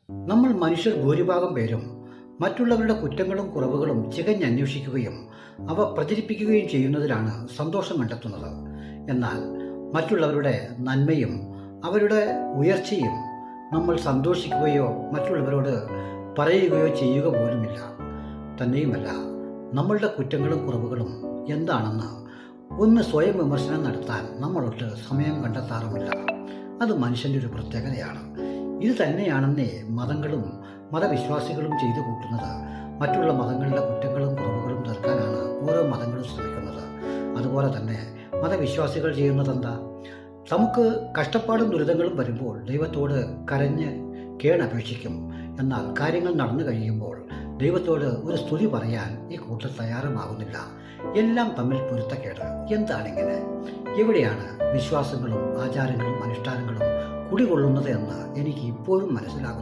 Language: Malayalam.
നമ്മൾ മനുഷ്യർ ഭൂരിഭാഗം പേരും മറ്റുള്ളവരുടെ കുറ്റങ്ങളും കുറവുകളും ചികഞ്ഞന്വേഷിക്കുകയും അവ പ്രചരിപ്പിക്കുകയും ചെയ്യുന്നതിലാണ് സന്തോഷം കണ്ടെത്തുന്നത്. എന്നാൽ മറ്റുള്ളവരുടെ നന്മയും അവരുടെ ഉയർച്ചയും നമ്മൾ സന്തോഷിക്കുകയോ മറ്റുള്ളവരോട് പറയുകയോ ചെയ്യുക പോലുമില്ല. തന്നെയുമല്ല, നമ്മളുടെ കുറ്റങ്ങളും കുറവുകളും എന്താണെന്ന് ഒന്ന് സ്വയം വിമർശനം നടത്താൻ നമ്മളൊട്ട് സമയം കണ്ടെത്താറുമില്ല. അത് മനുഷ്യൻ്റെ ഒരു പ്രത്യേകതയാണ്. ഇത് തന്നെയാണെന്നേ മതങ്ങളും മതവിശ്വാസികളും ചെയ്തു കൂട്ടുന്നത്. മറ്റുള്ള മതങ്ങളിലെ കുറ്റങ്ങളും കുറവുകളും തീർക്കാനാണ് ഓരോ മതങ്ങളും ശ്രമിക്കുന്നത്. അതുപോലെ തന്നെ മതവിശ്വാസികൾ ചെയ്യുന്നതെന്താ? നമുക്ക് കഷ്ടപ്പാടും ദുരിതങ്ങളും വരുമ്പോൾ ദൈവത്തോട് കരഞ്ഞ് കേണപേക്ഷിക്കും. എന്നാൽ കാര്യങ്ങൾ നടന്നു കഴിയുമ്പോൾ ദൈവത്തോട് ഒരു സ്തുതി പറയാൻ ഈ കൂട്ടർ തയ്യാറുമാകുന്നില്ല. എല്ലാം തമ്മിൽ പൊരുത്തക്കേട്. എന്താണിങ്ങനെ? എവിടെയാണ് വിശ്വാസങ്ങളും ആചാരങ്ങളും അനുഷ്ഠാനങ്ങളും കുടികൊള്ളുന്നത് എന്ന് എനിക്ക് ഇപ്പോഴും മനസ്സിലാകുന്നില്ല.